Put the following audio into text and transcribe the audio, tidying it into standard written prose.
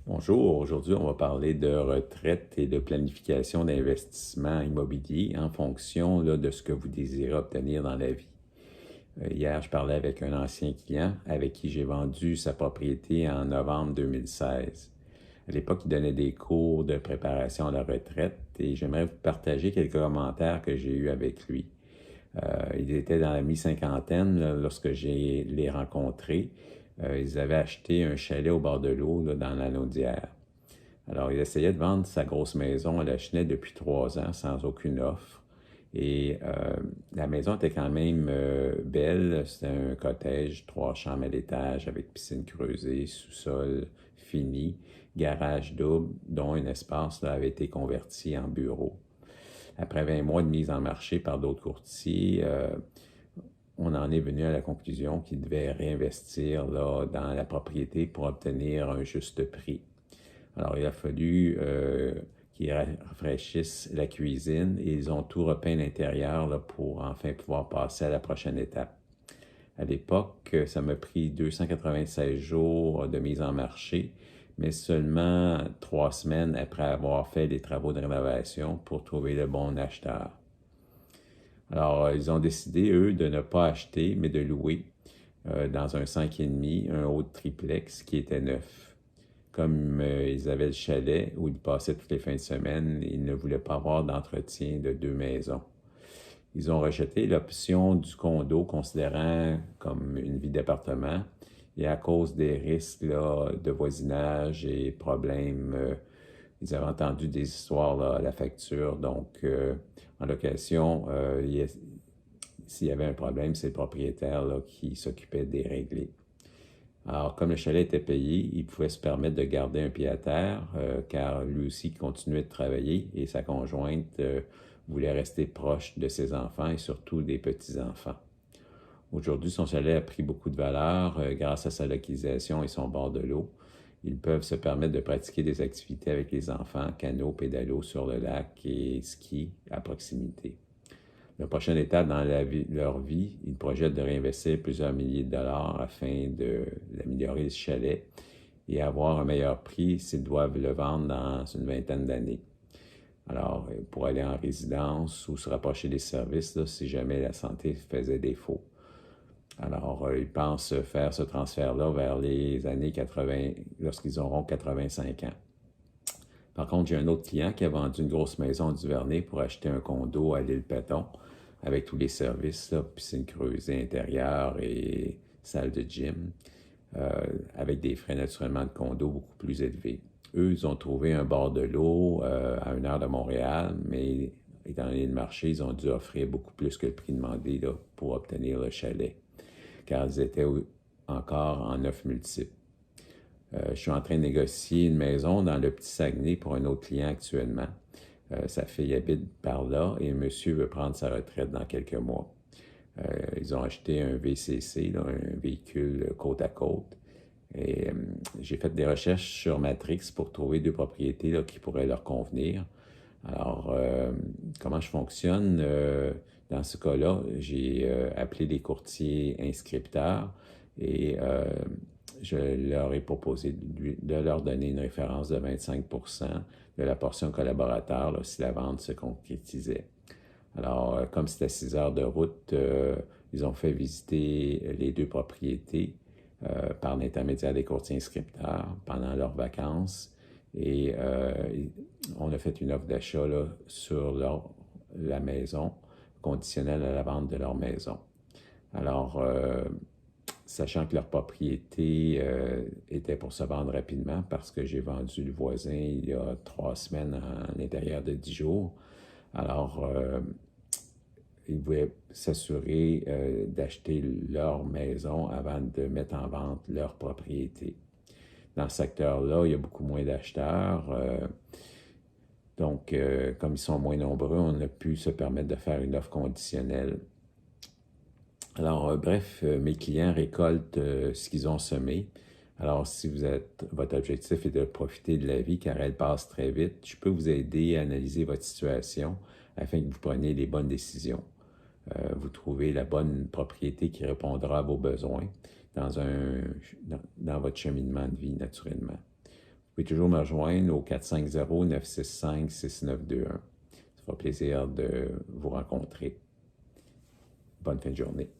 Bonjour, aujourd'hui on va parler de retraite et de planification d'investissement immobilier en fonction là, de ce que vous désirez obtenir dans la vie. Hier, je parlais avec un ancien client avec qui j'ai vendu sa propriété en novembre 2016. À l'époque, il donnait des cours de préparation à la retraite et j'aimerais vous partager quelques commentaires que j'ai eus avec lui. Ils étaient dans la mi-cinquantaine lorsque j'ai les rencontrés. Ils avaient acheté un chalet au bord de l'eau là, dans la Naudière. Alors, il essayait de vendre sa grosse maison à la Chenette depuis 3 ans sans aucune offre. Et la maison était quand même belle. C'était un cottage, 3 chambres à l'étage avec piscine creusée, sous-sol fini, garage double, dont un espace là, avait été converti en bureau. Après 20 mois de mise en marché par d'autres courtiers, on en est venu à la conclusion qu'il devait réinvestir là, dans la propriété pour obtenir un juste prix. Alors, il a fallu qu'ils rafraîchissent la cuisine et ils ont tout repeint l'intérieur là, pour enfin pouvoir passer à la prochaine étape. À l'époque, ça m'a pris 296 jours de mise en marché, mais seulement 3 semaines après avoir fait les travaux de rénovation pour trouver le bon acheteur. Alors, ils ont décidé, eux, de ne pas acheter, mais de louer dans un 5,5, un haut de triplex qui était neuf. Comme ils avaient le chalet où ils passaient toutes les fins de semaine, ils ne voulaient pas avoir d'entretien de 2 maisons. Ils ont rejeté l'option du condo, considérant comme une vie d'appartement. Et à cause des risques là, de voisinage et problèmes, ils avaient entendu des histoires là, à la facture. Donc, en location, s'il y avait un problème, c'est le propriétaire là, qui s'occupait des régler. Alors, comme le chalet était payé, il pouvait se permettre de garder un pied à terre, car lui aussi continuait de travailler et sa conjointe voulait rester proche de ses enfants et surtout des petits-enfants. Aujourd'hui, son chalet a pris beaucoup de valeur grâce à sa localisation et son bord de l'eau. Ils peuvent se permettre de pratiquer des activités avec les enfants, canot, pédalo sur le lac et ski à proximité. La prochaine étape dans leur vie, ils projettent de réinvestir plusieurs milliers de dollars afin d'améliorer ce chalet et avoir un meilleur prix s'ils doivent le vendre dans une vingtaine d'années. Alors, pour aller en résidence ou se rapprocher des services là, si jamais la santé faisait défaut. Alors, ils pensent faire ce transfert-là vers les années 80, lorsqu'ils auront 85 ans. Par contre, j'ai un autre client qui a vendu une grosse maison à Duvernay pour acheter un condo à l'île Péton avec tous les services, là, piscine creusée intérieure et salle de gym, avec des frais naturellement de condo beaucoup plus élevés. Eux, ils ont trouvé un bord de l'eau à 1 heure de Montréal, mais étant donné le marché, ils ont dû offrir beaucoup plus que le prix demandé là, pour obtenir le chalet, car ils étaient encore en 9 multiples. Je suis en train de négocier une maison dans le petit Saguenay pour un autre client actuellement. Sa fille habite par là et monsieur veut prendre sa retraite dans quelques mois. Ils ont acheté un VCC, là, un véhicule côte à côte. Et j'ai fait des recherches sur Matrix pour trouver 2 propriétés là, qui pourraient leur convenir. Alors, comment je fonctionne? Dans ce cas-là, j'ai appelé les courtiers inscripteurs et je leur ai proposé de leur donner une référence de 25 de la portion collaborateur là, si la vente se concrétisait. Alors, comme c'était 6 heures de route, ils ont fait visiter les 2 propriétés par l'intermédiaire des courtiers inscripteurs pendant leurs vacances et on a fait une offre d'achat là, sur la maison, conditionnelle à la vente de leur maison. Alors, sachant que leur propriété était pour se vendre rapidement parce que j'ai vendu le voisin il y a 3 semaines à l'intérieur de 10 jours. Alors, ils voulaient s'assurer d'acheter leur maison avant de mettre en vente leur propriété. Dans ce secteur-là, il y a beaucoup moins d'acheteurs. Donc, comme ils sont moins nombreux, on a pu se permettre de faire une offre conditionnelle. Alors, bref, mes clients récoltent ce qu'ils ont semé. Alors, si votre objectif est de profiter de la vie car elle passe très vite, je peux vous aider à analyser votre situation afin que vous preniez les bonnes décisions. Vous trouvez la bonne propriété qui répondra à vos besoins dans votre cheminement de vie, naturellement. pouvez toujours me rejoindre au 450-965-6921. Ça fera plaisir de vous rencontrer. Bonne fin de journée.